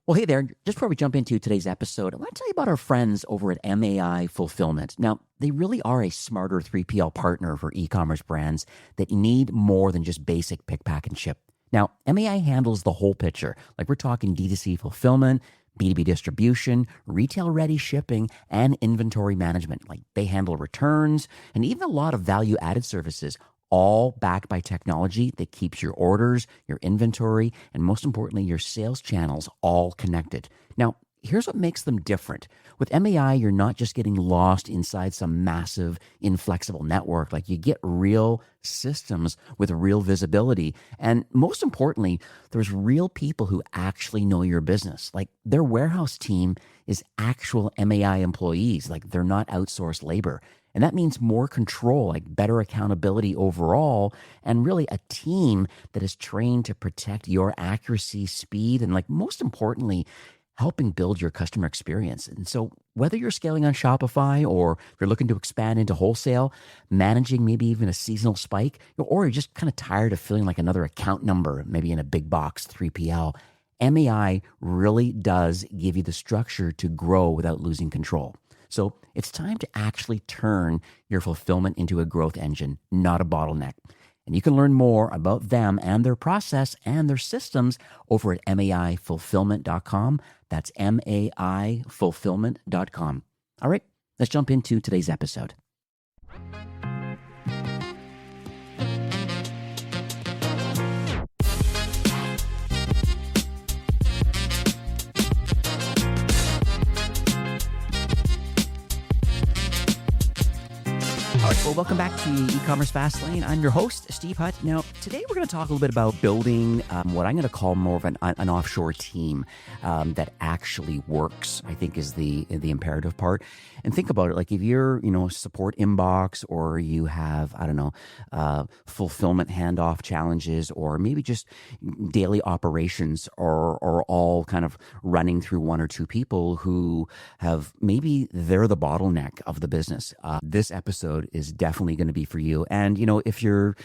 Well, hey there. Just before we jump into today's episode, I want to tell you about our friends over at MAI Fulfillment. Now, they really are a smarter 3PL partner for e-commerce brands that need more than just basic pick, pack, and ship. Now, MAI handles the whole picture. Like we're talking D2C fulfillment, B2B distribution, retail-ready shipping, and inventory management. Like they handle returns and even a lot of value-added services, all backed by technology that keeps your orders, your inventory, and most importantly, your sales channels all connected. Now, here's what makes them different. With MAI, you're not just getting lost inside some massive, inflexible network. Like you get real systems with real visibility. And most importantly, there's real people who actually know your business. Like their warehouse team is actual MAI employees. Like they're not outsourced labor. And that means more control, like better accountability overall, and really a team that is trained to protect your accuracy, speed, and like most importantly, helping build your customer experience. And so whether you're scaling on Shopify or you're looking to expand into wholesale, managing maybe even a seasonal spike, or you're just kind of tired of feeling like another account number, maybe in a big box 3PL, MAI really does give you the structure to grow without losing control. So it's time to actually turn your fulfillment into a growth engine, not a bottleneck. And you can learn more about them and their process and their systems over at maifulfillment.com. That's maifulfillment.com. All right, let's jump into today's episode. All right, well, welcome back to E-commerce Fastlane. I'm your host, Steve Hutt. Now, today we're going to talk a little bit about building what I'm going to call more of an offshore team that actually works, I think is the imperative part. And think about it, like if you're, support inbox or you have, fulfillment handoff challenges or maybe just daily operations are all kind of running through one or two people who have, maybe they're the bottleneck of the business. This episode is definitely going to be for you. And, if you're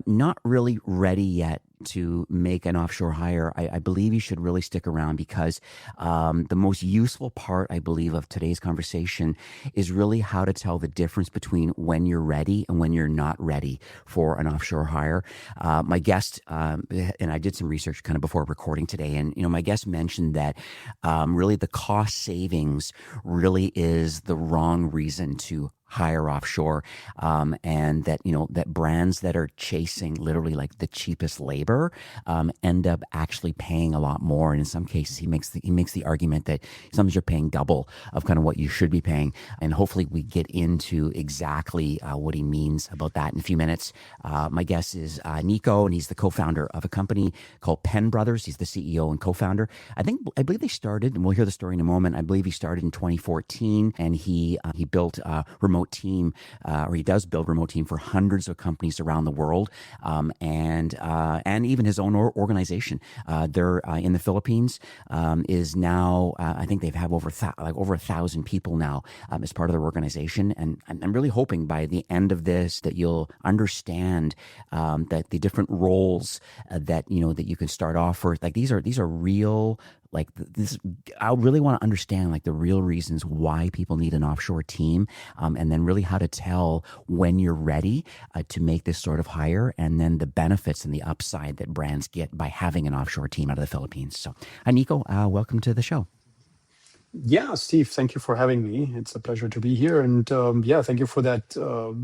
not really ready yet to make an offshore hire, I believe you should really stick around because the most useful part, I believe, of today's conversation is really how to tell the difference between when you're ready and when you're not ready for an offshore hire. My guest, and I did some research kind of before recording today, and my guest mentioned that really the cost savings really is the wrong reason to hire offshore, and that that brands that are chasing literally like the cheapest labor end up actually paying a lot more. And in some cases, he makes the argument that sometimes you're paying double of kind of what you should be paying. And hopefully, we get into exactly what he means about that in a few minutes. My guest is Nico, and he's the co-founder of a company called Penbrothers. He's the CEO and co-founder. I believe they started, and we'll hear the story in a moment. I believe he started in 2014, and he built remote team, or he does build remote team for hundreds of companies around the world, and even his own organization. They're in the Philippines. Is now I think they have over 1,000 people now as part of their organization, and I'm really hoping by the end of this that you'll understand that the different roles that that you can start off with, like these are real. Like this, I really want to understand like the real reasons why people need an offshore team, and then really how to tell when you're ready to make this sort of hire, and then the benefits and the upside that brands get by having an offshore team out of the Philippines. So, Nico, welcome to the show. Yeah, Steve, thank you for having me. It's a pleasure to be here. And thank you for that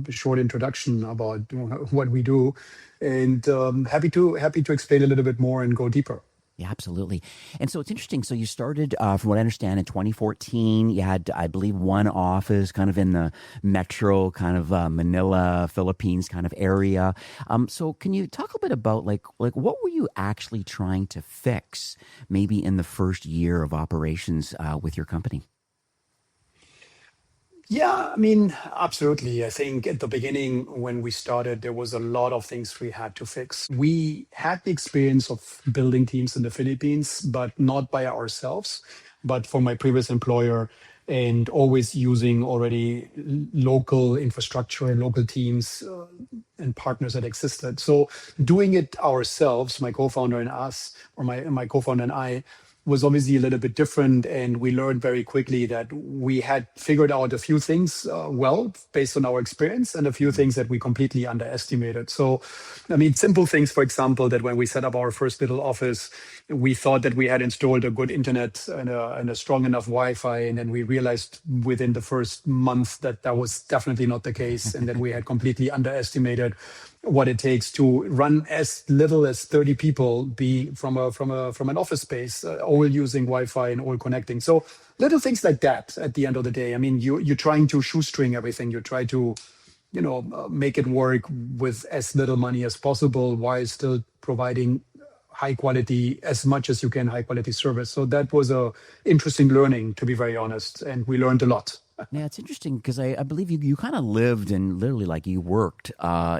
short introduction about what we do. And happy to explain a little bit more and go deeper. Yeah, absolutely. And so it's interesting. So you started, from what I understand, in 2014. You had, I believe, one office kind of in the metro, kind of Manila, Philippines kind of area. So can you talk a bit about like what were you actually trying to fix maybe in the first year of operations with your company? Yeah, I mean, absolutely. I think at the beginning, when we started, there was a lot of things we had to fix. We had the experience of building teams in the Philippines, but not by ourselves, but for my previous employer, and always using already local infrastructure and local teams and partners that existed. So doing it ourselves, my co-founder and us, or my co-founder and I, was obviously a little bit different. And we learned very quickly that we had figured out a few things well based on our experience, and a few things that we completely underestimated. So, I mean, simple things, for example, that when we set up our first little office, we thought that we had installed a good internet and a strong enough Wi-Fi. And then we realized within the first month that that was definitely not the case, and that we had completely underestimated what it takes to run as little as 30 people be from an office space, all using Wi-Fi and all connecting. So little things like that at the end of the day. I mean, you're trying to shoestring everything. You try to, make it work with as little money as possible while still providing high quality, as much as you can, high quality service. So that was a interesting learning, to be very honest, and we learned a lot. Yeah, it's interesting because I believe you kind of lived and literally like you worked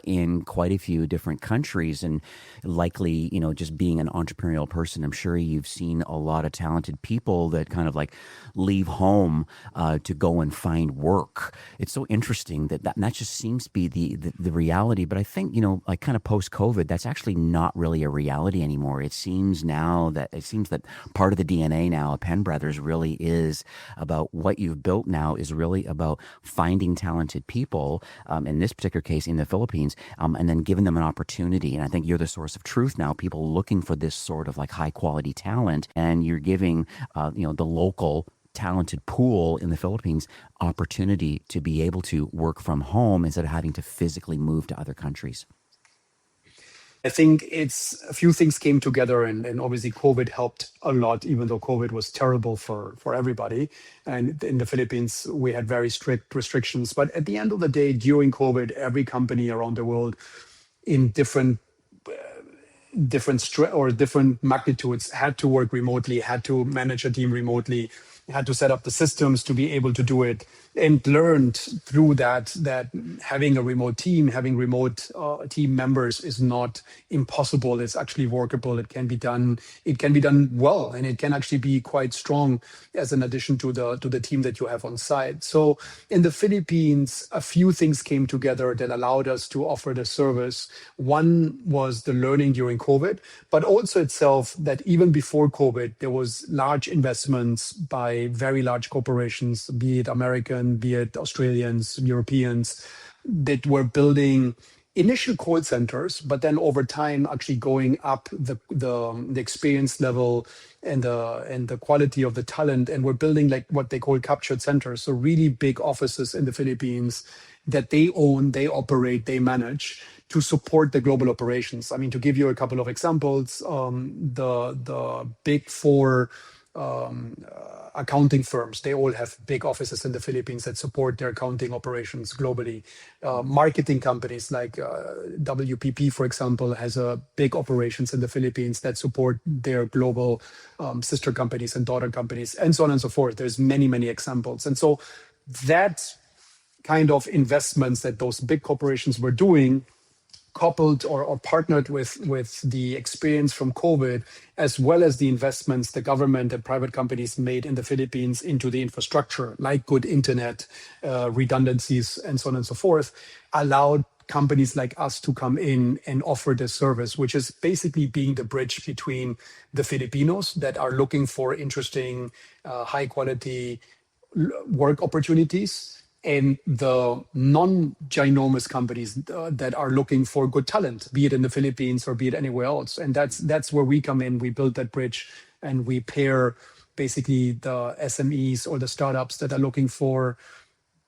in quite a few different countries, and likely, just being an entrepreneurial person, I'm sure you've seen a lot of talented people that kind of like leave home to go and find work. It's so interesting that just seems to be the reality. But I think, like kind of post COVID, that's actually not really a reality anymore. It seems that part of the DNA now of Penbrothers really is about what you've built now is really about finding talented people, in this particular case in the Philippines, and then giving them an opportunity. And I think you're the source of truth now, people looking for this sort of like high quality talent, and you're giving the local talented pool in the Philippines opportunity to be able to work from home instead of having to physically move to other countries. I think it's a few things came together, and obviously COVID helped a lot, even though COVID was terrible for everybody. And in the Philippines, we had very strict restrictions. But at the end of the day, during COVID, every company around the world in different magnitudes had to work remotely, had to manage a team remotely, had to set up the systems to be able to do it, and learned through that having a remote team, having remote team members is not impossible. It's actually workable. It can be done. It can be done well, and it can actually be quite strong as an addition to the team that you have on site. So in the Philippines, a few things came together that allowed us to offer the service. One was the learning during COVID, but also itself that even before COVID, there was large investments by very large corporations, be it American, be it Australians, Europeans, that were building initial call centers, but then over time actually going up the experience level and the quality of the talent, and we're building like what they call captured centers, so really big offices in the Philippines that they own, they operate, they manage to support the global operations. I mean, to give you a couple of examples, the big four accounting firms, they all have big offices in the Philippines that support their accounting operations globally. Marketing companies like WPP, for example, has a big operations in the Philippines that support their global sister companies and daughter companies, and so on and so forth. There's many, many examples. And so that kind of investments that those big corporations were doing, coupled or partnered with the experience from COVID, as well as the investments the government and private companies made in the Philippines into the infrastructure, like good internet, redundancies, and so on and so forth, allowed companies like us to come in and offer this service, which is basically being the bridge between the Filipinos that are looking for interesting, high quality work opportunities, and the non-ginormous companies that are looking for good talent, be it in the Philippines or be it anywhere else. And that's where we come in. We build that bridge, and we pair basically the SMEs or the startups that are looking for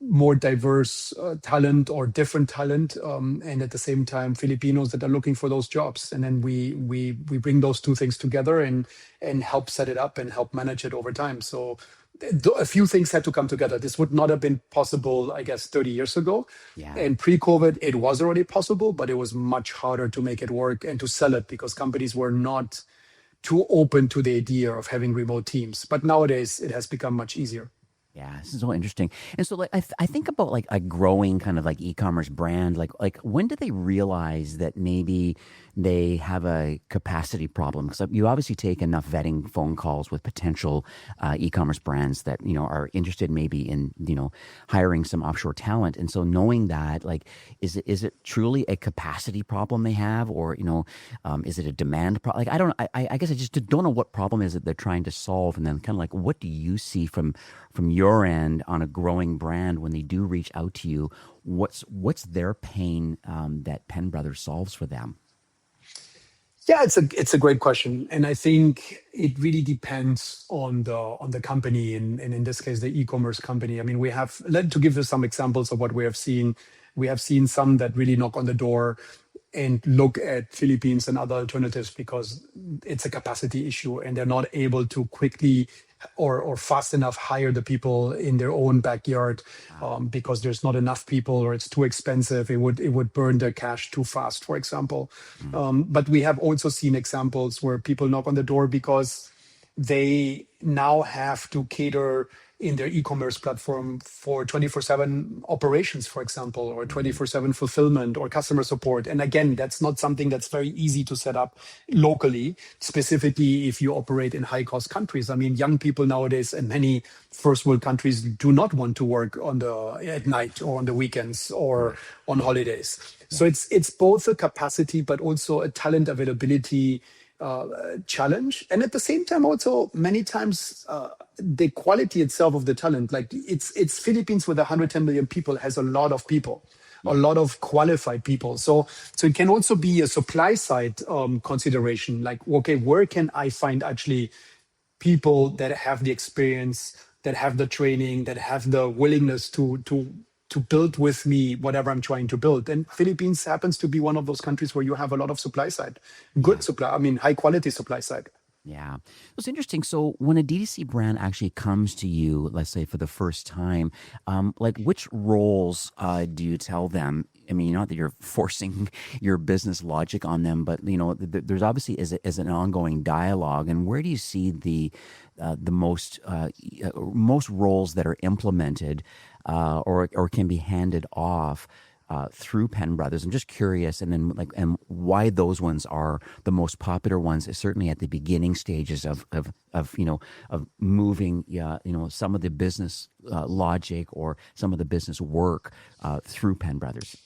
more diverse talent or different talent, and at the same time Filipinos that are looking for those jobs. And then we bring those two things together and help set it up and help manage it over time. So a few things had to come together. This would not have been possible, I guess, 30 years ago. Yeah. And pre-COVID, it was already possible, but it was much harder to make it work and to sell it because companies were not too open to the idea of having remote teams. But nowadays, it has become much easier. Yeah, this is so interesting. And so, like, I think about like a growing kind of like e-commerce brand. Like when do they realize that maybe they have a capacity problem? Because you obviously take enough vetting phone calls with potential e-commerce brands that are interested maybe in hiring some offshore talent. And so knowing that, like, is it truly a capacity problem they have, or is it a demand problem? Like, I don't. I guess I just don't know what problem is it they're trying to solve, and then kind of like, what do you see from your end on a growing brand when they do reach out to you? What's their pain that Penbrothers solves for them? Yeah, it's a great question, and I think it really depends on the company, and in this case, the e-commerce company. I mean, to give you some examples of what we have seen. We have seen some that really knock on the door and look at Philippines and other alternatives because it's a capacity issue, and they're not able to quickly or fast enough hire the people in their own backyard, because there's not enough people or it's too expensive. It would burn their cash too fast, for example. Mm, But we have also seen examples where people knock on the door because they now have to cater in their e-commerce platform for 24/7 operations, for example, or mm, 24/7 fulfillment or customer support. And again, that's not something that's very easy to set up locally, specifically if you operate in high cost countries. I mean, young people nowadays in many first world countries do not want to work at night or on the weekends or correct. on holidays. Yeah. So it's both a capacity but also a talent availability challenge, and at the same time also many times the quality itself of the talent. Like it's Philippines with 110 million people has a lot of people, a Yeah. lot of qualified people. So it can also be a supply side consideration. Like, okay, where can I find actually people that have the experience, that have the training, that have the willingness to build with me whatever I'm trying to build. And Philippines happens to be one of those countries where you have a lot of supply side, good Yeah. supply. I mean, high quality supply side. Yeah. It's interesting. So when a DTC brand actually comes to you, let's say for the first time, like which roles do you tell them? I mean, not that you're forcing your business logic on them, but there's obviously is an ongoing dialogue. And where do you see the most roles that are implemented or can be handed off through Penbrothers? I'm just curious, and then and why those ones are the most popular ones is certainly at the beginning stages of moving, some of the business logic or some of the business work through Penbrothers.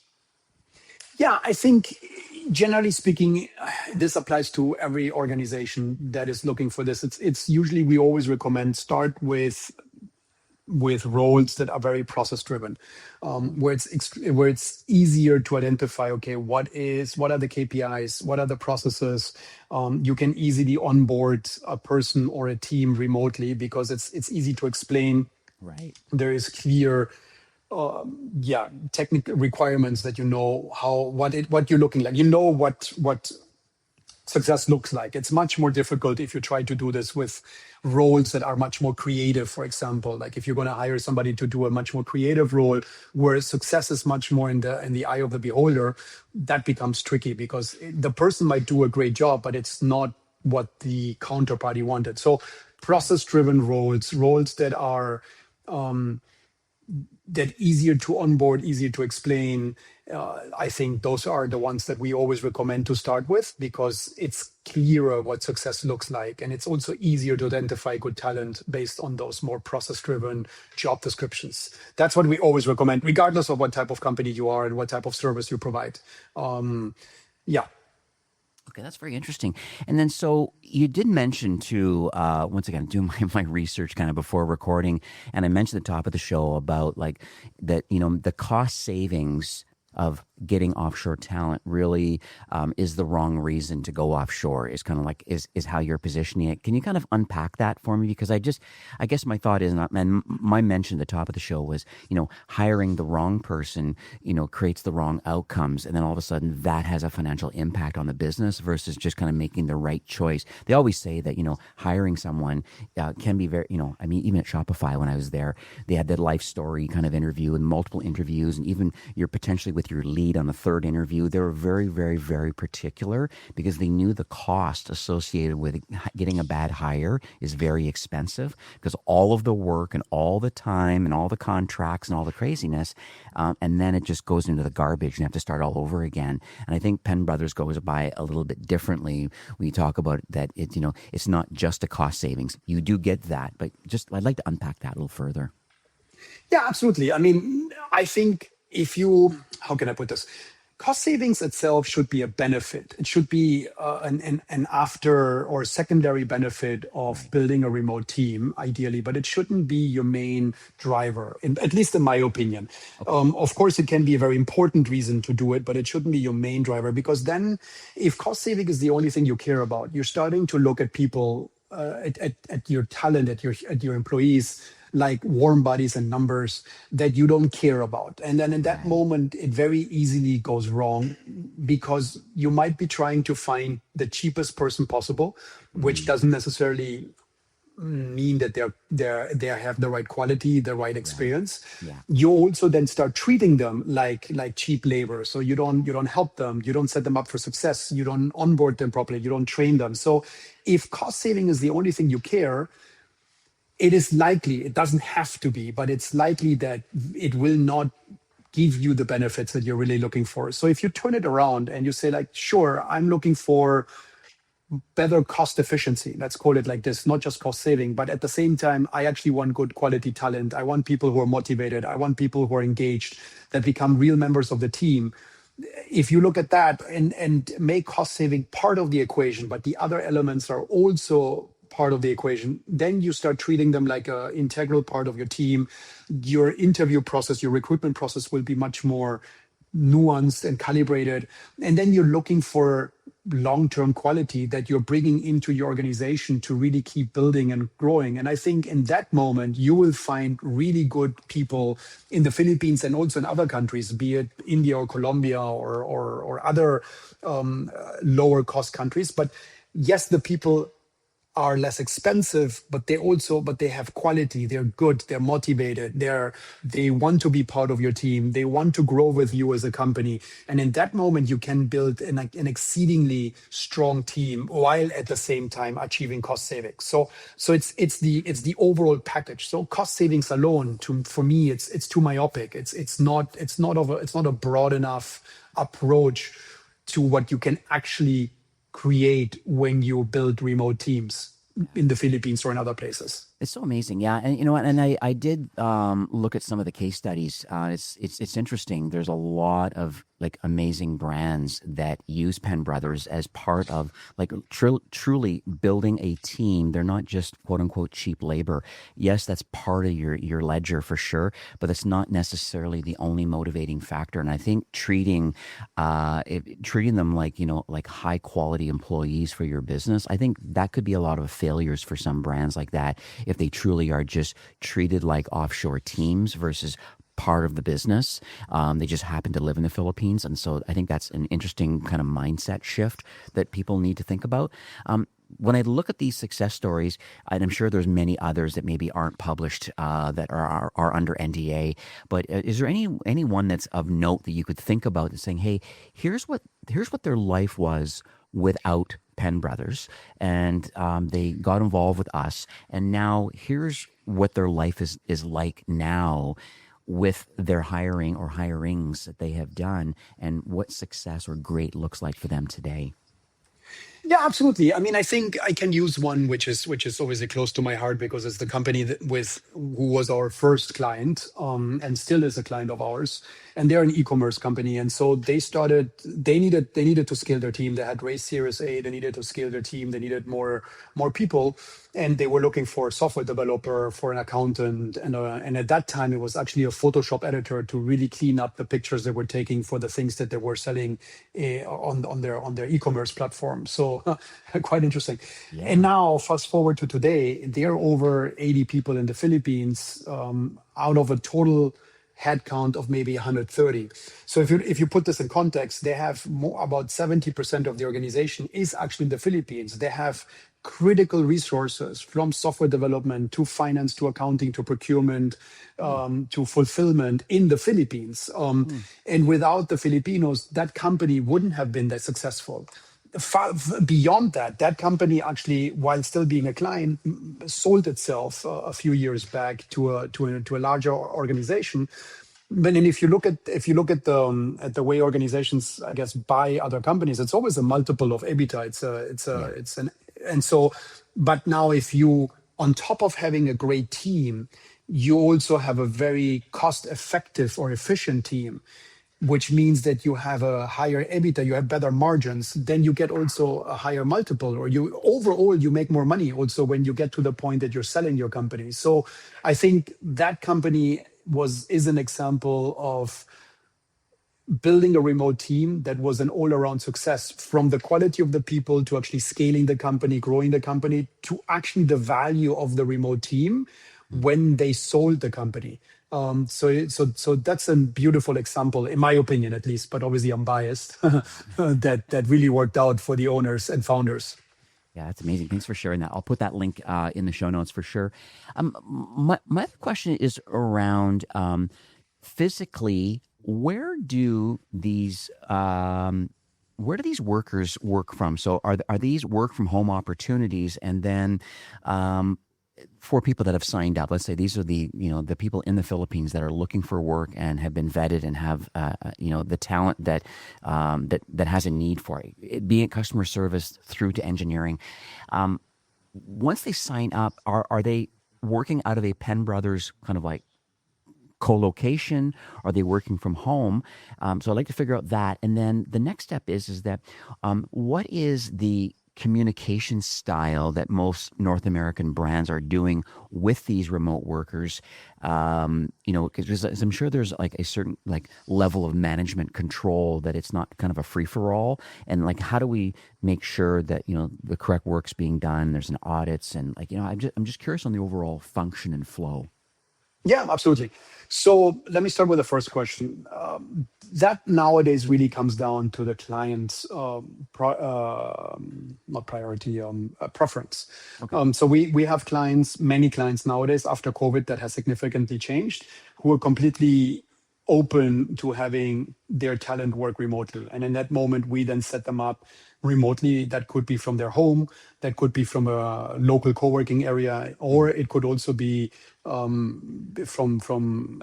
Yeah, I think generally speaking, this applies to every organization that is looking for this. It's usually we always recommend start with roles that are very process driven, where it's easier to identify, okay, what are the KPIs, what are the processes. You can easily onboard a person or a team remotely because it's easy to explain. Right. There is clear technical requirements that what you're looking like, what success looks like. It's much more difficult if you try to do this with roles that are much more creative, for example. Like if you're going to hire somebody to do a much more creative role where success is much more in the eye of the beholder, that becomes tricky because the person might do a great job, but it's not what the counterparty wanted. So process driven roles that are easier to onboard, easier to explain. I think those are the ones that we always recommend to start with because it's clearer what success looks like. And it's also easier to identify good talent based on those more process driven job descriptions. That's what we always recommend, regardless of what type of company you are and what type of service you provide. Yeah. Okay, that's very interesting. And then, so you did mention too, once again, doing my research kind of before recording, and I mentioned at the top of the show about like that, the cost savings of getting offshore talent really is the wrong reason to go offshore. Is kind of like is how you're positioning it. Can you kind of unpack that for me? Because I guess my thought is, and my mention at the top of the show was, hiring the wrong person, creates the wrong outcomes, and then all of a sudden that has a financial impact on the business versus just kind of making the right choice. They always say that hiring someone can be very, I mean, even at Shopify when I was there, they had that life story kind of interview and multiple interviews, and even you're potentially with your lead delayed on the third interview. They were very, very, very particular because they knew the cost associated with getting a bad hire is very expensive because all of the work and all the time and all the contracts and all the craziness, and then it just goes into the garbage and you have to start all over again. And I think Penbrothers goes by a little bit differently. We talk about that it's not just a cost savings. You do get that, but just I'd like to unpack that a little further. Yeah, absolutely. I mean, I think if you, how can I put this? Cost savings itself should be a benefit. It should be an after or secondary benefit of building a remote team, ideally, but it shouldn't be your main driver, at least in my opinion. Of course, it can be a very important reason to do it, but it shouldn't be your main driver because then if cost saving is the only thing you care about, you're starting to look at people, at your talent, at your employees, like warm bodies and numbers that you don't care about. And then in that moment, it very easily goes wrong because you might be trying to find the cheapest person possible, which doesn't necessarily mean that they have the right quality, the right experience. Yeah. You also then start treating them like cheap labor. So you don't help them, you don't set them up for success, you don't onboard them properly, you don't train them. So if cost saving is the only thing you care, it is likely, it doesn't have to be, but it's likely that it will not give you the benefits that you're really looking for. So if you turn it around and you say like, sure, I'm looking for better cost efficiency, let's call it like this, not just cost saving, but at the same time, I actually want good quality talent. I want people who are motivated. I want people who are engaged, that become real members of the team. If you look at that and make cost saving part of the equation, but the other elements are also part of the equation, then you start treating them like an integral part of your team. Your interview process, your recruitment process will be much more nuanced and calibrated. And then you're looking for long-term quality that you're bringing into your organization to really keep building and growing. And I think in that moment, you will find really good people in the Philippines and also in other countries, be it India or Colombia or other lower cost countries. But yes, the people are less expensive, but they have quality. They're good. They're motivated. They want to be part of your team. They want to grow with you as a company. And in that moment, you can build an exceedingly strong team while at the same time achieving cost savings. So it's the overall package. So cost savings alone, for me, it's too myopic. It's not a broad enough approach to what you can actually create when you build remote teams in the Philippines or in other places. It's so amazing, yeah. And you know what? And I did look at some of the case studies. It's interesting. There's a lot of like amazing brands that use Penbrothers as part of like truly building a team. They're not just quote unquote cheap labor. Yes, that's part of your ledger for sure, but it's not necessarily the only motivating factor. And I think treating them like like high quality employees for your business, I think that could be a lot of failures for some brands like that, if they truly are just treated like offshore teams versus part of the business. They just happen to live in the Philippines. And so I think that's an interesting kind of mindset shift that people need to think about. When I look at these success stories, and I'm sure there's many others that maybe aren't published that are under NDA, but is there any one that's of note that you could think about and saying, hey, here's what their life was without Penbrothers, and they got involved with us, and now here's what their life is like now with their hiring or hirings that they have done, and what success or great looks like for them today? Yeah, absolutely. I mean, I think I can use one which is obviously close to my heart because it's the company who was our first client and still is a client of ours. And they're an e-commerce company, and so they needed to scale their team. They had raised Series A. They needed to scale their team. They needed more people, and they were looking for a software developer, for an accountant, and at that time it was actually a Photoshop editor to really clean up the pictures they were taking for the things that they were selling on their e-commerce platform. So quite interesting. Yeah. And now fast forward to today, there are over 80 people in the Philippines out of a total headcount of maybe 130. So if you put this in context, they have about 70% of the organization is actually in the Philippines. They have critical resources from software development to finance to accounting to procurement to fulfillment in the Philippines. And without the Filipinos, that company wouldn't have been that successful. Beyond that, that company actually, while still being a client, sold itself a few years back to a larger organization. But then if you look at at the way organizations, I guess, buy other companies, it's always a multiple of EBITDA. It's an and so. But now, if you, on top of having a great team, you also have a very cost-effective or efficient team, which means that you have a higher EBITDA, you have better margins, then you get also a higher multiple, or you overall you make more money also when you get to the point that you're selling your company. So I think that company is an example of building a remote team that was an all-around success, from the quality of the people to actually scaling the company, growing the company, to actually the value of the remote team when they sold the company. So that's a beautiful example, in my opinion, at least. But obviously, I'm biased. that really worked out for the owners and founders. Yeah, that's amazing. Thanks for sharing that. I'll put that link in the show notes for sure. My other question is around physically. Where do these workers work from? So are these work from home opportunities? And then for people that have signed up, let's say these are the people in the Philippines that are looking for work and have been vetted and have the talent that has a need for it, be it customer service through to engineering. Once they sign up, are they working out of a Penbrothers kind of like co-location? Are they working from home? So I'd like to figure out that. And then the next step is that what is the communication style that most North American brands are doing with these remote workers? Because I'm sure there's like a certain like level of management control, that it's not kind of a free-for-all. And like, how do we make sure that the correct work's being done? There's an audits, and I'm just curious on the overall function and flow. Yeah, absolutely. So let me start with the first question. That nowadays really comes down to the client's not priority, preference. Okay. So we have clients, many clients nowadays after COVID, that has significantly changed, who are completely open to having their talent work remotely. And in that moment, we then set them up remotely. That could be from their home, that could be from a local co-working area, or it could also be from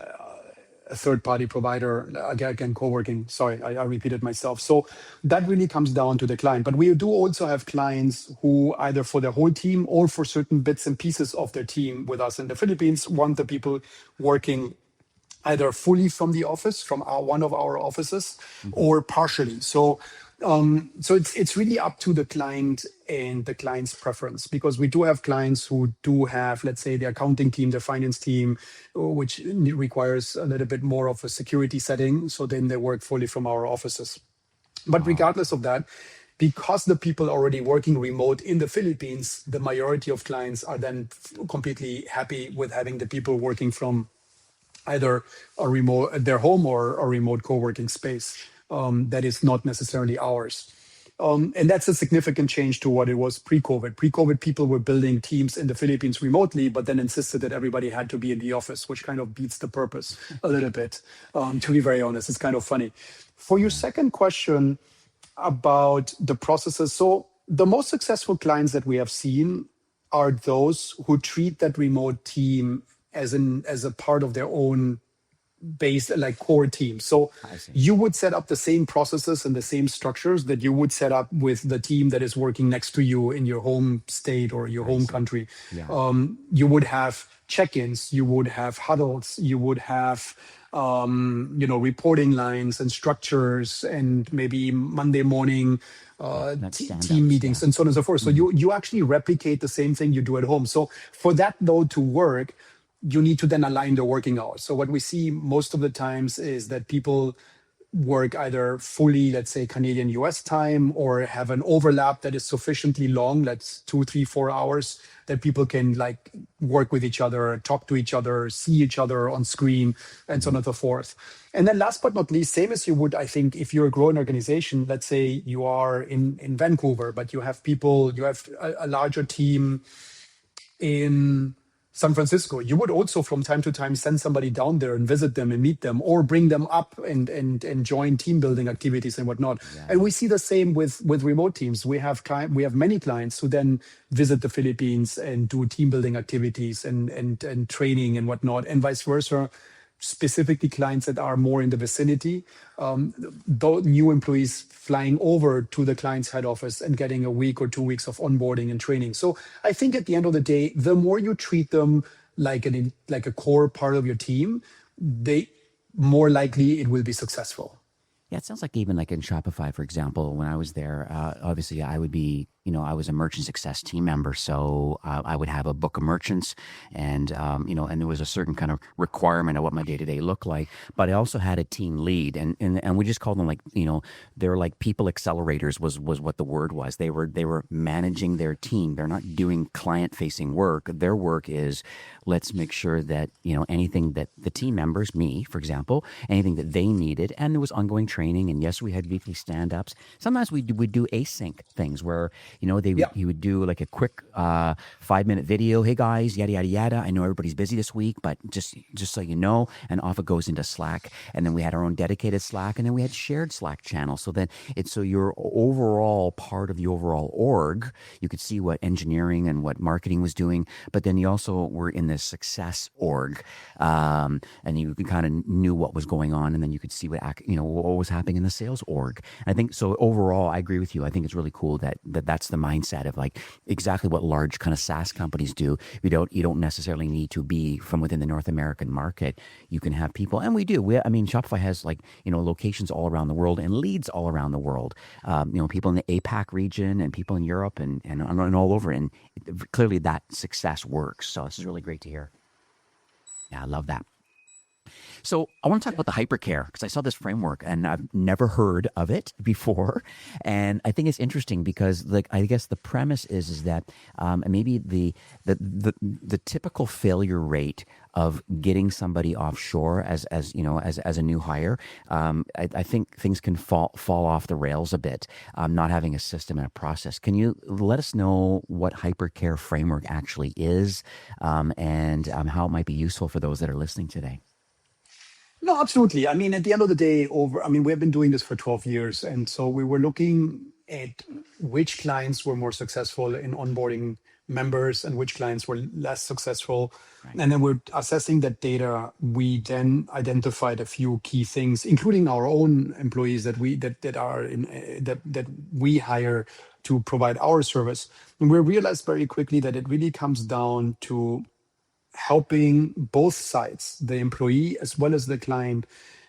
a third-party provider, again, co-working. Sorry, I repeated myself. So that really comes down to the client. But we do also have clients who, either for their whole team or for certain bits and pieces of their team with us in the Philippines, want the people working either fully from the office, from one of our offices, or partially. So it's really up to the client and the client's preference, because we do have clients who do have, let's say, the accounting team, the finance team, which requires a little bit more of a security setting. So then they work fully from our offices. But regardless of that, because the people are already working remote in the Philippines, the majority of clients are then completely happy with having the people working from either their home or a remote co-working space that is not necessarily ours. And that's a significant change to what it was pre-COVID. Pre-COVID, people were building teams in the Philippines remotely, but then insisted that everybody had to be in the office, which kind of beats the purpose a little bit. To be very honest, it's kind of funny. For your second question about the processes, so the most successful clients that we have seen are those who treat that remote team as a part of their own base, like core team. So you would set up the same processes and the same structures that you would set up with the team that is working next to you in your home state or your home country. Yeah. You would have check-ins, you would have huddles, you would have reporting lines and structures, and maybe Monday morning team meetings, and so on and so forth. So you actually replicate the same thing you do at home. So for that though to work, you need to then align the working hours. So what we see most of the times is that people work either fully, let's say, Canadian US time, or have an overlap that is sufficiently long, that's 2, 3, 4 hours, that people can like work with each other, talk to each other, see each other on screen, and so on and so forth. And then last but not least, same as you would, I think, if you're a growing organization, let's say you are in Vancouver, but you have people, you have a larger team in San Francisco, you would also from time to time send somebody down there and visit them and meet them, or bring them up and join team building activities and whatnot. Yeah. And we see the same with remote teams. We have many clients who then visit the Philippines and do team building activities and training and whatnot, and vice versa. Specifically, clients that are more in the vicinity, new employees flying over to the client's head office and getting a week or 2 weeks of onboarding and training. So I think at the end of the day, the more you treat them like like a core part of your team, they more likely it will be successful. Yeah, it sounds like even like in Shopify, for example, when I was there, obviously I would be, I was a merchant success team member. So I would have a book of merchants and, and there was a certain kind of requirement of what my day-to-day looked like. But I also had a team lead and we just called them like, they're like people accelerators was what the word was. They were managing their team. They're not doing client-facing work. Their work is let's make sure that, anything that the team members, me, for example, anything that they needed, and there was ongoing training. And yes, we had weekly stand-ups. Sometimes we would do async things where, he would do like a quick 5-minute video. Hey guys, yada, yada, yada. I know everybody's busy this week, but just so you know, and off it goes into Slack. And then we had our own dedicated Slack, and then we had shared Slack channels. So then so you're overall part of the overall org. You could see what engineering and what marketing was doing, but then you also were in the success org, and you kind of knew what was going on, and then you could see what was happening in the sales org. And I think so. Overall, I agree with you. I think it's really cool that's the mindset of like exactly what large kind of SaaS companies do. You don't necessarily need to be from within the North American market. You can have people, and we do. Shopify has like locations all around the world and leads all around the world. People in the APAC region and people in Europe and all over. And clearly that success works. So this is really great to hear. Yeah, I love that. So I want to talk about the Hypercare because I saw this framework and I've never heard of it before, and I think it's interesting because, like, I guess the premise is that maybe the typical failure rate of getting somebody offshore as a new hire, I think things can fall off the rails a bit, not having a system and a process. Can you let us know what Hypercare framework actually is, and how it might be useful for those that are listening today? No, absolutely. I mean, at the end of the day, we have been doing this for 12 years. And so we were looking at which clients were more successful in onboarding members and which clients were less successful. Right. And then we're assessing that data. We then identified a few key things, including our own employees that we hire to provide our service. And we realized very quickly that it really comes down to helping both sides, the employee as well as the client,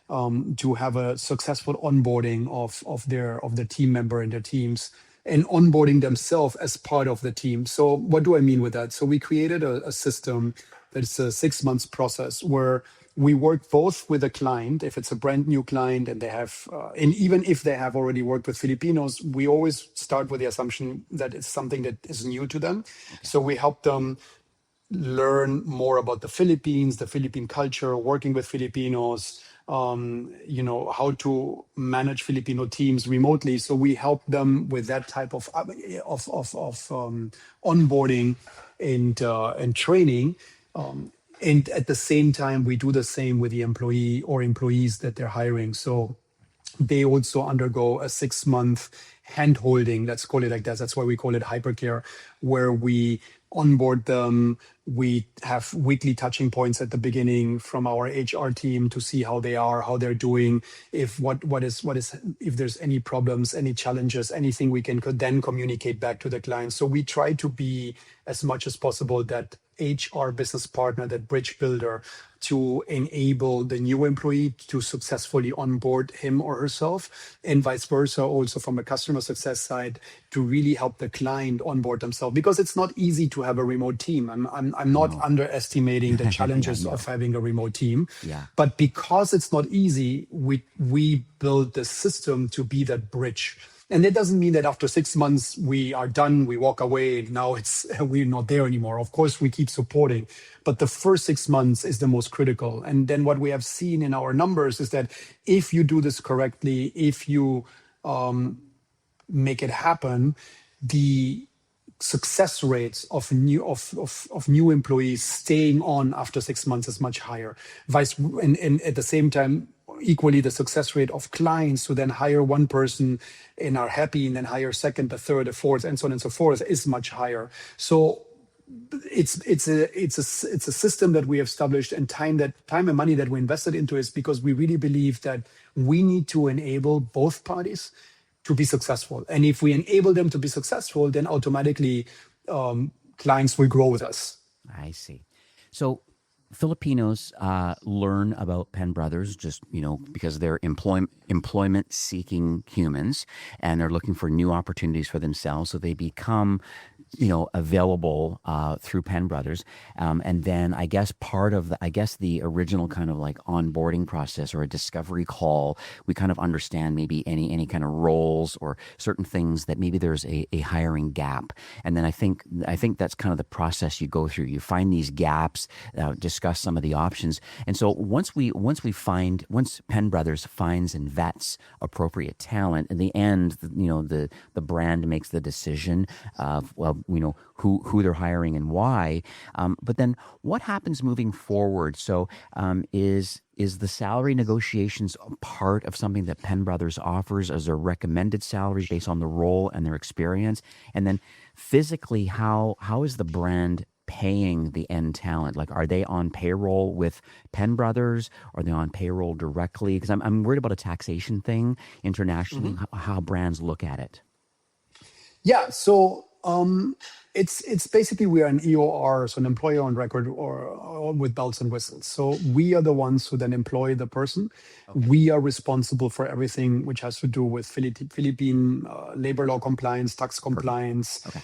to have a successful onboarding of their team member and their teams, and onboarding themselves as part of the team. So what do I mean with that? So we created a system that's a 6 months process where we work both with a client, if it's a brand new client and they have, and even if they have already worked with Filipinos, we always start with the assumption that it's something that is new to them. Okay. So we help them learn more about the Philippines, the Philippine culture, working with Filipinos, how to manage Filipino teams remotely. So we help them with that type of onboarding and training. And at the same time, we do the same with the employee or employees that they're hiring. So they also undergo a 6-month hand-holding, let's call it like that. That's why we call it Hypercare, where we onboard them. We have weekly touching points at the beginning from our HR team to see how they are, how they're doing, if if there's any problems, any challenges, anything we could then communicate back to the client. So we try to be as much as possible that HR business partner, that bridge builder, to enable the new employee to successfully onboard him or herself, and vice versa, also from a customer success side, to really help the client onboard themselves, because it's not easy to have a remote team. I'm I'm not No. underestimating the Yeah, challenges of no. having a remote team, Yeah. but because it's not easy, we build the system to be that bridge. And it doesn't mean that after 6 months we are done, we walk away. Now it's we're not there anymore. Of course, we keep supporting, but the first 6 months is the most critical. And then what we have seen in our numbers is that if you do this correctly, if you make it happen, the success rates of new employees staying on after 6 months is much higher. And at the same time, equally the success rate of clients who then hire one person and are happy and then hire second, the third, the fourth, and so on and so forth is much higher. So it's a system that we have established, and time and money that we invested into is because we really believe that we need to enable both parties to be successful. And if we enable them to be successful, then automatically clients will grow with us. I see. So Filipinos learn about Penbrothers just because they're employment seeking humans, and they're looking for new opportunities for themselves. So they become available through Penbrothers, and then I guess the original kind of like onboarding process or a discovery call, we kind of understand maybe any kind of roles or certain things that maybe there's a hiring gap, and then I think that's kind of the process you go through. You find these gaps, discuss some of the options, and so once Penbrothers finds and vets appropriate talent, in the end, the brand makes the decision of who they're hiring and why. But then what happens moving forward? So is the salary negotiations a part of something that Penbrothers offers as a recommended salary based on the role and their experience? And then physically, how is the brand paying the end talent? Like, are they on payroll with Penbrothers? Are they on payroll directly? Because I'm worried about a taxation thing internationally, how brands look at it. Yeah, so it's basically we are an EOR, so an employer on record, or with bells and whistles. So we are the ones who then employ the person. Okay. We are responsible for everything which has to do with Philippine labor law compliance, tax compliance, Okay.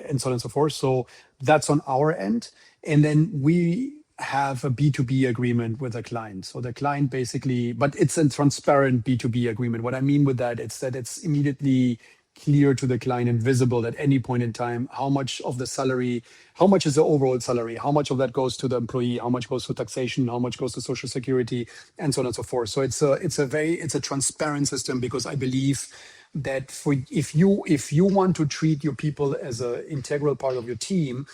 and so on and so forth. So that's on our end, and then we have a B2B agreement with the client. So the client basically, but it's a transparent B2B agreement. What I mean with that, it's that it's immediately clear to the client and visible at any point in time how much of the salary, how much is the overall salary, how much of that goes to the employee, how much goes to taxation, how much goes to social security, and so on and so forth. So it's a transparent system, because I believe that if you want to treat your people as an integral part of your team,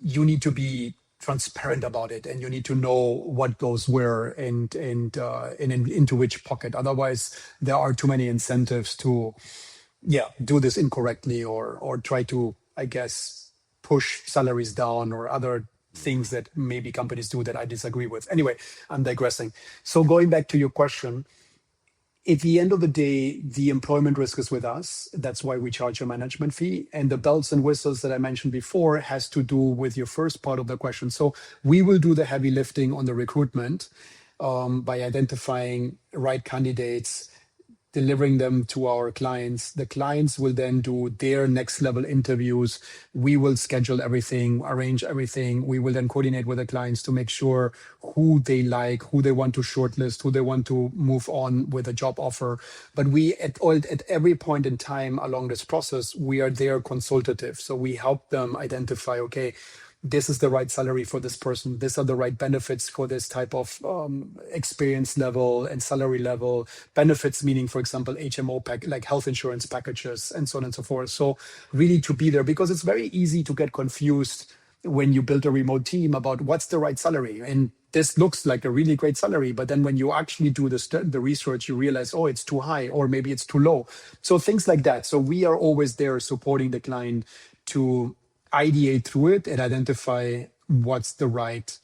you need to be transparent about it, and you need to know what goes where and into which pocket. Otherwise, there are too many incentives to do this incorrectly, or try to, I guess, push salaries down, or other things that maybe companies do that I disagree with. Anyway, I'm digressing. So going back to your question, at the end of the day, the employment risk is with us. That's why we charge a management fee. And the bells and whistles that I mentioned before has to do with your first part of the question. So we will do the heavy lifting on the recruitment by identifying right candidates, delivering them to our clients. The clients will then do their next level interviews. We will schedule everything, arrange everything. We will then coordinate with the clients to make sure who they like, who they want to shortlist, who they want to move on with a job offer. But we at every point in time along this process, we are there consultative. So we help them identify, okay, this is the right salary for this person. These are the right benefits for this type of experience level and salary level. Benefits meaning, for example, HMO like health insurance packages, and so on and so forth. So really to be there, because it's very easy to get confused when you build a remote team about what's the right salary. And this looks like a really great salary, but then when you actually do the research, you realize, oh, it's too high, or maybe it's too low. So things like that. So we are always there supporting the client to ideate through it and identify what's the right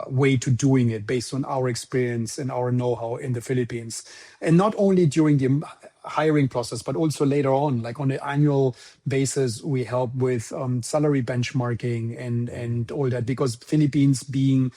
way to doing it based on our experience and our know-how in the Philippines. And not only during the hiring process, but also later on, like on an annual basis, we help with salary benchmarking and all that, because Philippines being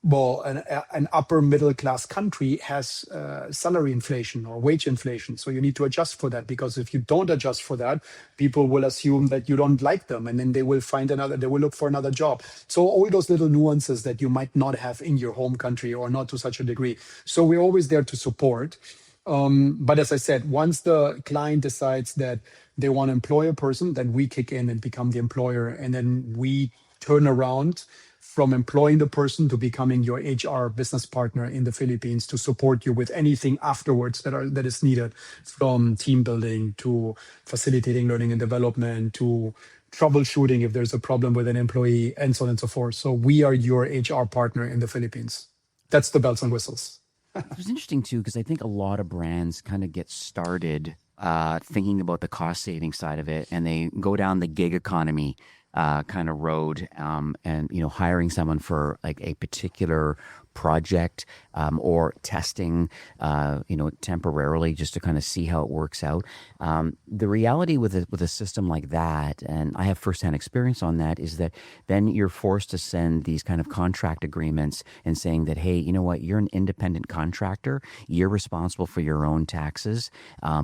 well, an upper middle class country has salary inflation or wage inflation. So you need to adjust for that, because if you don't adjust for that, people will assume that you don't like them, and then they will they will look for another job. So all those little nuances that you might not have in your home country, or not to such a degree. So we're always there to support. But as I said, once the client decides that they want to employ a person, then we kick in and become the employer. And then we turn around from employing the person to becoming your HR business partner in the Philippines to support you with anything afterwards that is needed, from team building to facilitating learning and development to troubleshooting if there's a problem with an employee, and so on and so forth. So we are your HR partner in the Philippines. That's the bells and whistles. It was interesting too, because I think a lot of brands kind of get started thinking about the cost saving side of it, and they go down the gig economy kind of road, and hiring someone for like a particular project, or testing, temporarily just to kind of see how it works out. The reality with a system like that, and I have firsthand experience on that, is that then you're forced to send these kind of contract agreements and saying that, hey, you know what, you're an independent contractor, you're responsible for your own taxes.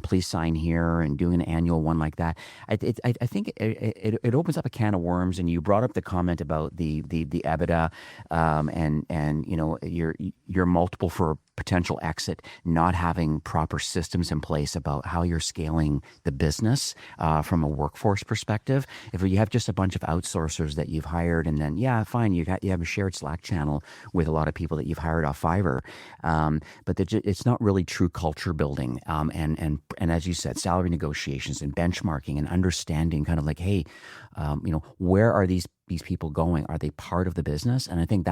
Please sign here, and doing an annual one like that. I think it opens up a can of worms. And you brought up the comment about the EBITDA, and your multiple for potential exit, not having proper systems in place about how you're scaling the business from a workforce perspective. If you have just a bunch of outsourcers that you've hired, and then fine, you have a shared Slack channel with a lot of people that you've hired off Fiverr, but it's not really true culture building, and as you said, salary negotiations and benchmarking and understanding kind of like, hey, where are these people going? Are they part of the business? And I think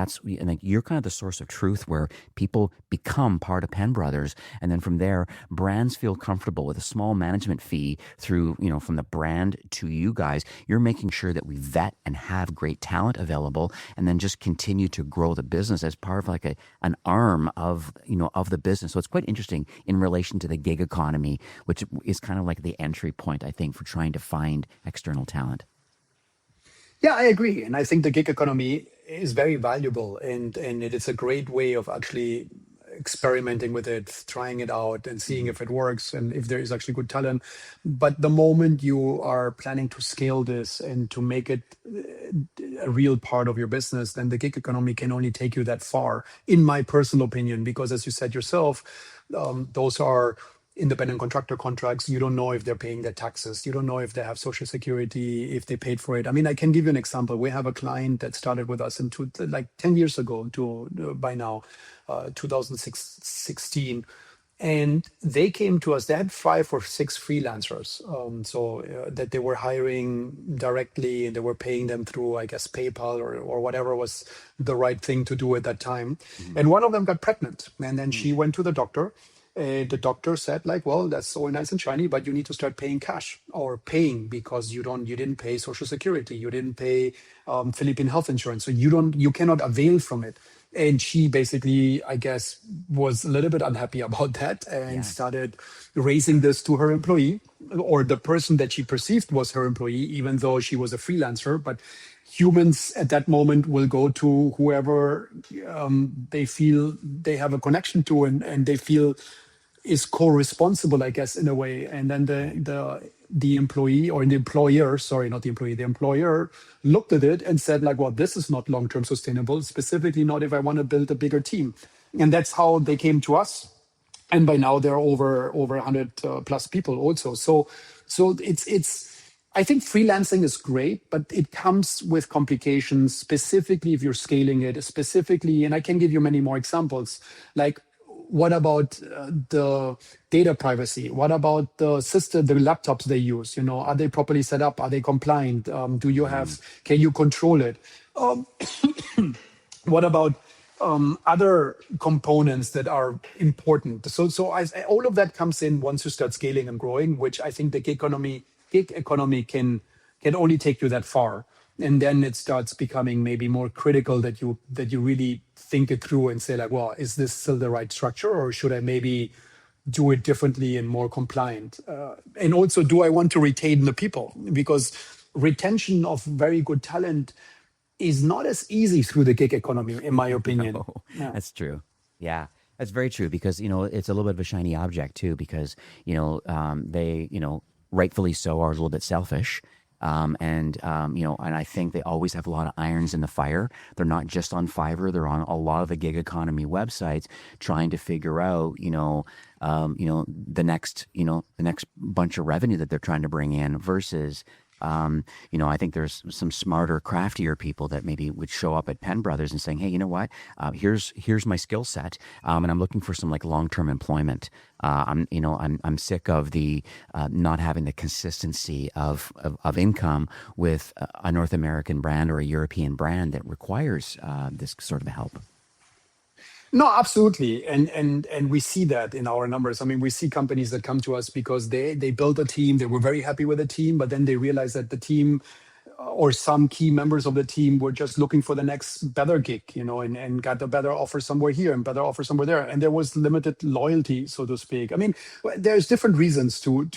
you're kind of the source of truth, where people become part of Penbrothers. And then from there, brands feel comfortable with a small management fee through, from the brand to you guys. You're making sure that we vet and have great talent available, and then just continue to grow the business as part of like an arm of the business. So it's quite interesting in relation to the gig economy, which is kind of like the entry point, I think, for trying to find external talent. Yeah, I agree. And I think the gig economy is very valuable, and it is a great way of actually experimenting with it, trying it out and seeing if it works and if there is actually good talent. But the moment you are planning to scale this and to make it a real part of your business, then the gig economy can only take you that far, in my personal opinion, because as you said yourself, those are independent contractor contracts. You don't know if they're paying their taxes. You don't know if they have social security, if they paid for it. I mean, I can give you an example. We have a client that started with us like 10 years ago by now, 2016. And they came to us, they had 5 or 6 freelancers. That they were hiring directly, and they were paying them through, I guess, PayPal or whatever was the right thing to do at that time. Mm-hmm. And one of them got pregnant, and then she went to the doctor. The doctor said, like, well, that's so nice and shiny, but you need to start paying cash, or paying, because you didn't pay social security, you didn't pay Philippine health insurance, so you cannot avail from it. And she basically, I guess, was a little bit unhappy about that, and started raising this to her employee, or the person that she perceived was her employee, even though she was a freelancer. But humans at that moment will go to whoever they feel they have a connection to, and they feel is co-responsible, I guess, in a way. And then the employee, or the employer, sorry, not the employee, the employer looked at it and said, like, well, this is not long-term sustainable, specifically not if I want to build a bigger team. And that's how they came to us. And by now they're over 100 plus people also. So it's I think freelancing is great, but it comes with complications, specifically if you're scaling it, specifically, and I can give you many more examples. Like, what about the data privacy? What about the system, the laptops they use? Are they properly set up? Are they compliant? Can you control it? What about other components that are important? So all of that comes in once you start scaling and growing, which I think the gig economy can only take you that far. And then it starts becoming maybe more critical that you really think it through and say, like, well, is this still the right structure, or should I maybe do it differently and more compliant? And also, do I want to retain the people? Because retention of very good talent is not as easy through the gig economy, in my opinion. No, Yeah. that's true. Yeah, that's very true because it's a little bit of a shiny object too because they rightfully so are a little bit selfish. And I think they always have a lot of irons in the fire. They're not just on Fiverr; they're on a lot of the gig economy websites, trying to figure out, the next bunch of revenue that they're trying to bring in versus I think there's some smarter, craftier people that maybe would show up at Penbrothers and saying, "Hey, you know what? Here's my skill set, and I'm looking for some like long-term employment. I'm sick of the not having the consistency of income with a North American brand or a European brand that requires this sort of help." No, absolutely, and we see that in our numbers. I mean, we see companies that come to us because they built a team, they were very happy with the team, but then they realized that the team or some key members of the team were just looking for the next better gig, and got a better offer somewhere here and better offer somewhere there. And there was limited loyalty, so to speak. I mean, there's different reasons to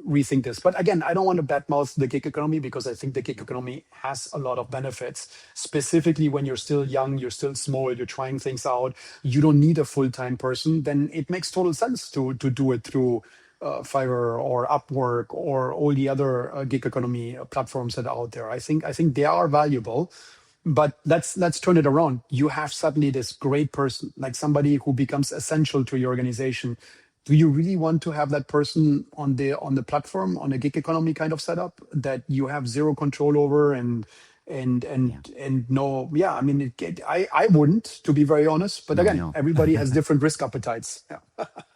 rethink this. But again, I don't want to badmouth the gig economy because I think the gig economy has a lot of benefits, specifically when you're still young, you're still small, you're trying things out, you don't need a full-time person, then it makes total sense to do it through Fiverr or Upwork or all the other gig economy platforms that are out there. I think they are valuable, but let's turn it around. You have suddenly this great person, like somebody who becomes essential to your organization. Do you really want to have that person on the platform on a gig economy kind of setup that you have zero control over and Yeah. no, yeah, I mean I wouldn't, to be very honest, but No, I again, know. everybody has different risk appetites. Yeah.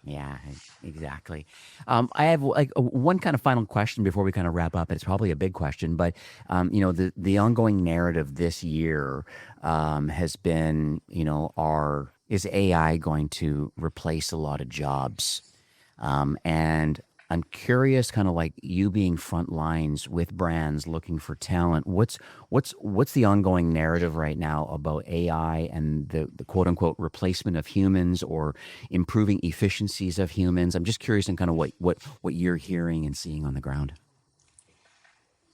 Yeah, exactly. I have like one kind of final question before we kind of wrap up. It's probably a big question, but the ongoing narrative this year has been, is AI going to replace a lot of jobs? And I'm curious, kind of like you being front lines with brands looking for talent. What's the ongoing narrative right now about AI and the quote unquote replacement of humans or improving efficiencies of humans? I'm just curious in kind of what you're hearing and seeing on the ground.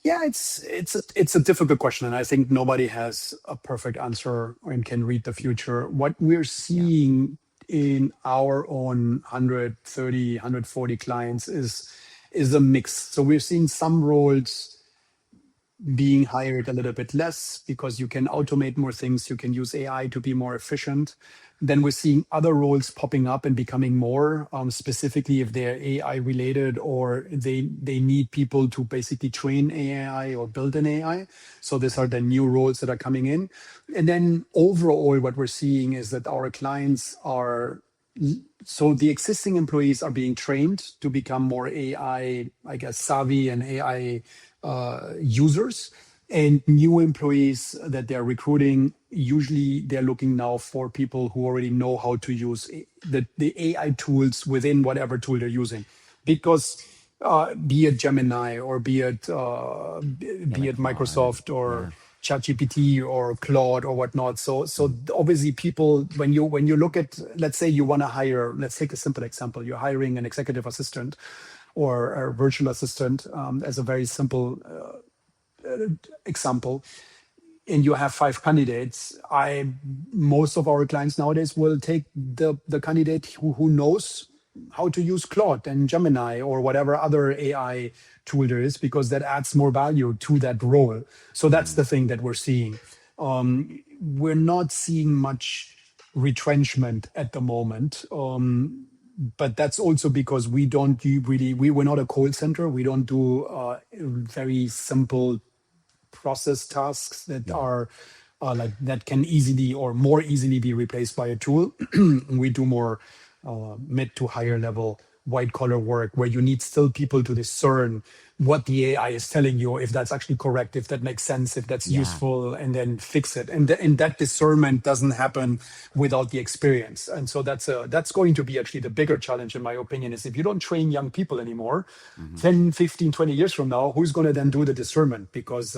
Yeah, it's a difficult question, and I think nobody has a perfect answer and can read the future. What we're Yeah, seeing in our own 130, 140 clients is a mix. So we're seeing some roles being hired a little bit less because you can automate more things, you can use AI to be more efficient. Then we're seeing other roles popping up and becoming more, specifically if they're AI related or they need people to basically train AI or build an AI. So these right. are the new roles that are coming in. And then overall, what we're seeing is that our clients are so the existing employees are being trained to become more I guess, savvy and AI users. And new employees that they're recruiting, usually they're looking now for people who already know how to use the AI tools within whatever tool they're using. Because be it Gemini or Yeah, be like it Claude. Microsoft or Yeah. ChatGPT or Claude or whatnot. So obviously people when you look at, let's say you want to hire, let's take a simple example. You're hiring an executive assistant or a virtual assistant, as a very simple example, and you have five candidates. I Most of our clients nowadays will take the candidate who knows how to use Claude and Gemini or whatever other AI tool there is, because that adds more value to that role. So that's Mm, the thing that we're seeing. We're not seeing much retrenchment at the moment. But that's also because we don't do really, we're not a call center. We don't do very simple process tasks that yeah. are like that can easily or more easily be replaced by a tool. We do more mid to higher level white collar work where you need still people to discern what the AI is telling you, if that's actually correct, if that makes sense, if that's Yeah. useful, and then fix it. And that discernment doesn't happen without the experience. And so that's going to be actually the bigger challenge, in my opinion, is if you don't train young people anymore, Hmm. 10, 15, 20 years from now, who's going to then do the discernment? Because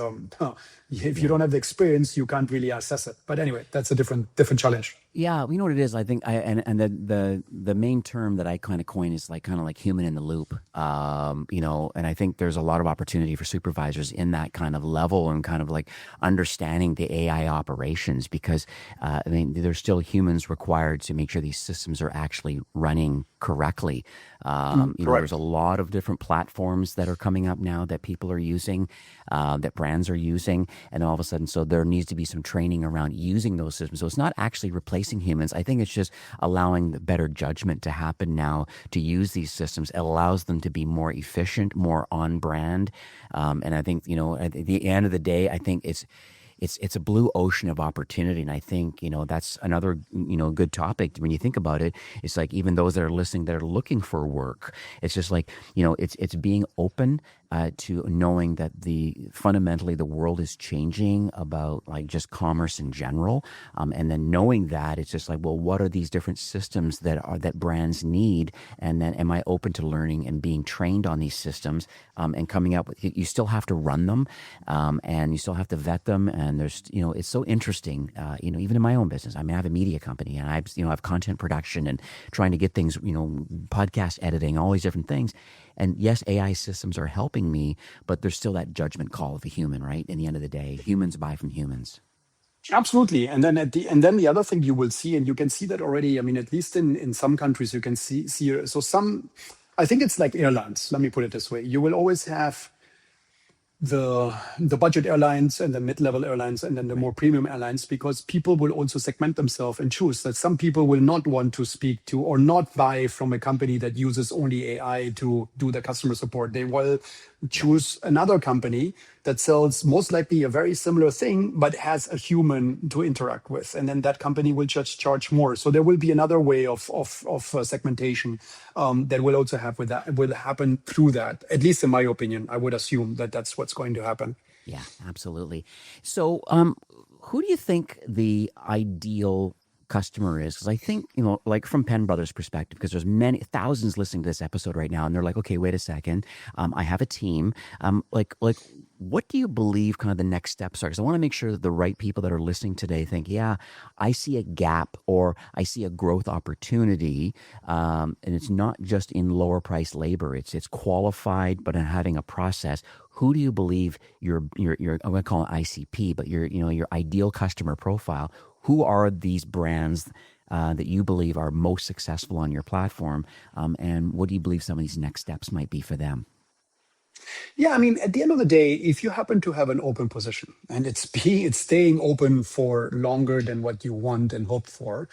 if you Yeah. don't have the experience, you can't really assess it. But anyway, that's a different challenge. Yeah, you know what it is. I think and the main term that I kind of coin is like kind of like human in the loop. And I think there's a lot of opportunity for supervisors in that kind of level and kind of like understanding the AI operations because I mean, there's still humans required to make sure these systems are actually running correctly. There's a Correct. lot of different platforms that are coming up now that people are using, that brands are using, and all of a sudden, so there needs to be some training around using those systems. So it's not actually replacing humans. I think it's just allowing the better judgment to happen now to use these systems. It allows them to be more efficient, more on brand, and I think at the end of the day, I think it's a blue ocean of opportunity, and I think that's another good topic when you think about it. It's like even those that are listening that are looking for work, it's just like it's being open to knowing that fundamentally the world is changing about like just commerce in general, and then knowing that it's just like, well, what are these different systems that brands need, and then am I open to learning and being trained on these systems, and coming up with you still have to run them, and you still have to vet them, and there's it's so interesting, even in my own business. I mean, I have a media company, and I have content production and trying to get things, podcast editing, all these different things. And yes, AI systems are helping me, but there's still that judgment call of a human, right? In the end of the day, humans buy from humans. Absolutely. And then the other thing you will see, and you can see that already. I mean, at least in some countries, you can see. So some, I think it's like airlines. Let me put it this way: you will always have the budget airlines and the mid-level airlines and then the Right. more premium airlines, because people will also segment themselves and choose that some people will not want to speak to or not buy from a company that uses only AI to do the customer support. They will Yeah. choose another company that sells most likely a very similar thing but has a human to interact with, and then that company will just charge more. So there will be another way of segmentation that will also have with that will happen through that. At least in my opinion, I would assume that that's what's going to happen. Yeah, absolutely. So, who do you think the ideal customer is? Because I think, like from Penbrothers' perspective, because there's many thousands listening to this episode right now, and they're like, okay, wait a second, I have a team. Like, what do you believe kind of the next steps are? Because I want to make sure that the right people that are listening today think, yeah, I see a gap or I see a growth opportunity, and it's not just in lower price labor. It's qualified, but in having a process. Who do you believe your I'm going to call it ICP, but your ideal customer profile? Who are these brands that you believe are most successful on your platform, and what do you believe some of these next steps might be for them? Yeah, I mean, at the end of the day, if you happen to have an open position and it's staying open for longer than what you want and hope for,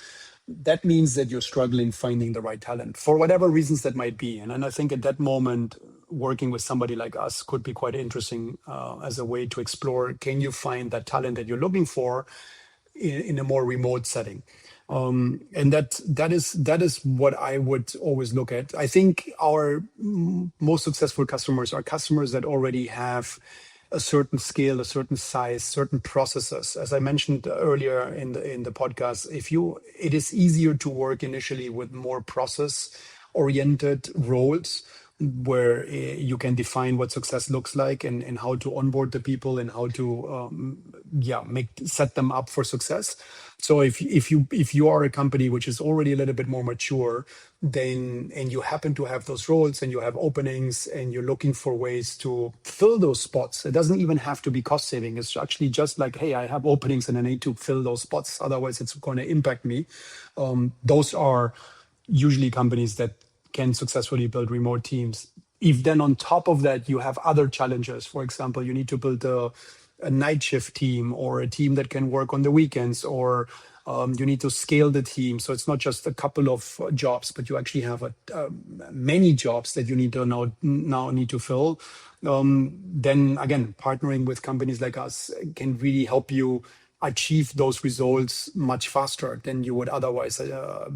that means that you're struggling finding the right talent for whatever reasons that might be. And I think at that moment, working with somebody like us could be quite interesting as a way to explore, can you find that talent that you're looking for in a more remote setting? And that is what I would always look at. I think our most successful customers are customers that already have a certain scale, a certain size, certain processes. As I mentioned earlier in the podcast, it is easier to work initially with more process oriented roles where you can define what success looks like, and how to onboard the people and how to set them up for success. So if you are a company which is already a little bit more mature, then and you happen to have those roles and you have openings and you're looking for ways to fill those spots, it doesn't even have to be cost saving. It's actually just like, hey, I have openings and I need to fill those spots, otherwise it's going to impact me. Those are usually companies that can successfully build remote teams. If then on top of that you have other challenges, for example, you need to build a night shift team or a team that can work on the weekends, or you need to scale the team. So it's not just a couple of jobs, but you actually have many jobs that you need to now need to fill. Then again, partnering with companies like us can really help you achieve those results much faster than you would otherwise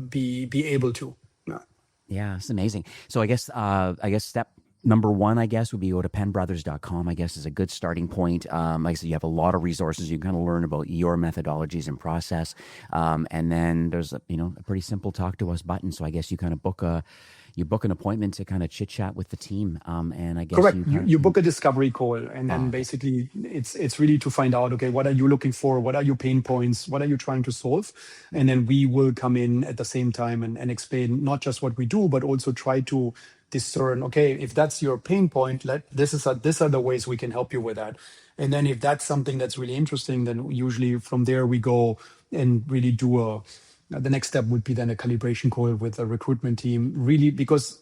be able to. Yeah. Yeah, it's amazing. So I guess step number one, I guess, would be go to penbrothers.com, I guess, is a good starting point. Like I said, you have a lot of resources. You can kind of learn about your methodologies and process. And then there's a pretty simple talk to us button. So I guess you kind of book an appointment to kind of chit chat with the team. And I guess Correct. you You, kind you book a discovery call, and of, then okay. basically it's really to find out, okay, what are you looking for? What are your pain points? What are you trying to solve? And then we will come in at the same time and explain not just what we do, but also try to discern, okay, if that's your pain point, these are the ways we can help you with that. And then if that's something that's really interesting, then usually from there we go and really do the next step would be then a calibration call with a recruitment team, really, because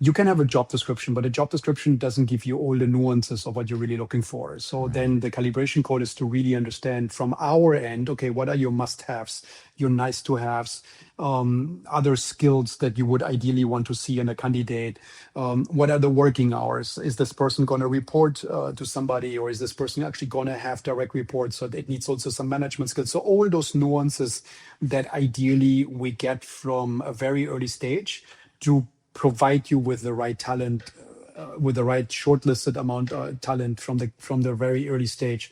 you can have a job description, but a job description doesn't give you all the nuances of what you're really looking for. So then the calibration call is to really understand from our end, okay, what are your must-haves, your nice-to-haves, other skills that you would ideally want to see in a candidate? What are the working hours? Is this person going to report to somebody, or is this person actually going to have direct reports? So it needs also some management skills. So all those nuances that ideally we get from a very early stage to provide you with the right talent, with the right shortlisted amount talent from the very early stage,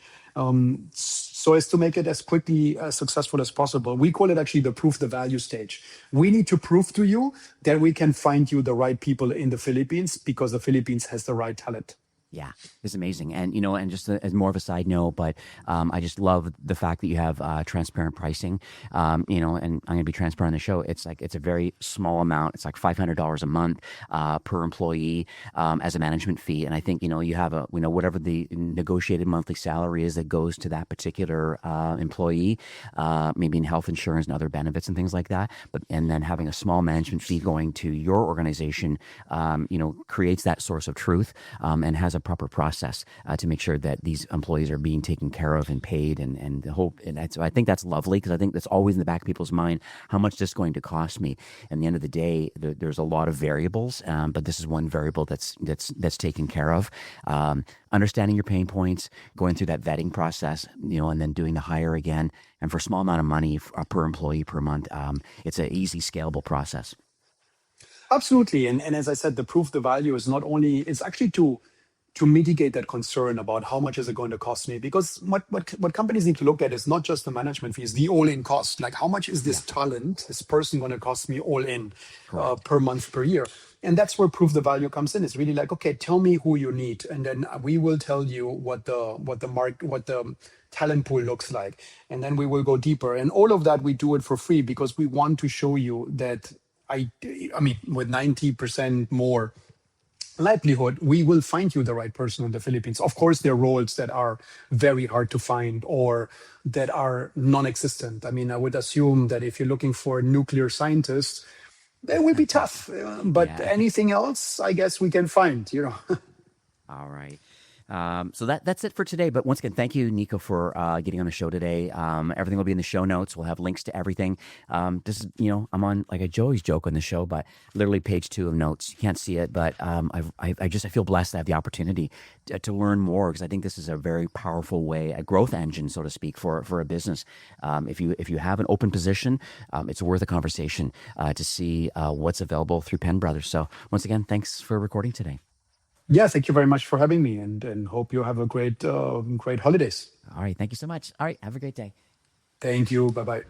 so as to make it as quickly as successful as possible. We call it actually the prove the value stage. We need to prove to you that we can find you the right people in the Philippines because the Philippines has the right talent. Yeah, it's amazing. And, and just as more of a side note, but I just love the fact that you have transparent pricing, and I'm going to be transparent on the show. It's a very small amount. It's like $500 a month per employee as a management fee. And I think, you have whatever the negotiated monthly salary is that goes to that particular employee, maybe in health insurance and other benefits and things like that. And then having a small management fee going to your organization, creates that source of truth and has a proper process to make sure that these employees are being taken care of and paid, and the whole. And so I think that's lovely, because I think that's always in the back of people's mind. How much is this going to cost me? And at the end of the day, there's a lot of variables, but this is one variable that's taken care of. Understanding your pain points, going through that vetting process, and then doing the hire again. And for a small amount of money per employee per month, it's an easy, scalable process. Absolutely. And as I said, the proof the value is not only, it's actually to mitigate that concern about how much is it going to cost me. Because what companies need to look at is not just the management fees, the all-in cost. Like, how much is this talent, this person going to cost me all in per month, per year? And that's where proof the value comes in. It's really like, okay, tell me who you need, and then we will tell you what the talent pool looks like, and then we will go deeper. And all of that, we do it for free because we want to show you that I mean, with 90% more likelihood, we will find you the right person in the Philippines. Of course, there are roles that are very hard to find or that are non-existent. I mean, I would assume that if you're looking for nuclear scientists, that will be tough. But anything else, I guess we can find, All right. So that's it for today. But once again, thank you, Nico, for getting on the show today. Everything will be in the show notes. We'll have links to everything. This is, I'm on, like I always joke on the show, but literally page 2 of notes. You can't see it, but I feel blessed to have the opportunity to learn more, because I think this is a very powerful way, a growth engine, so to speak, for a business. If you have an open position, it's worth a conversation to see what's available through Penbrothers. So once again, thanks for recording today. Yeah, thank you very much for having me, and hope you have a great holidays. All right. Thank you so much. All right. Have a great day. Thank you. Bye-bye.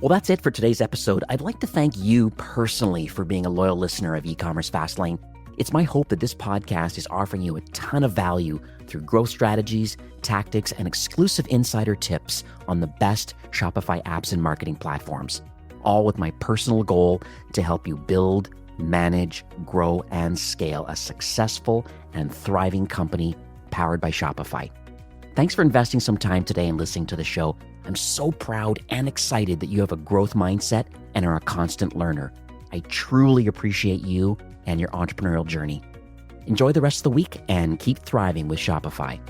Well, that's it for today's episode. I'd like to thank you personally for being a loyal listener of E-commerce Fastlane. It's my hope that this podcast is offering you a ton of value through growth strategies, tactics, and exclusive insider tips on the best Shopify apps and marketing platforms, all with my personal goal to help you build, manage, grow, and scale a successful and thriving company powered by Shopify. Thanks for investing some time today and listening to the show. I'm so proud and excited that you have a growth mindset and are a constant learner. I truly appreciate you and your entrepreneurial journey. Enjoy the rest of the week and keep thriving with Shopify.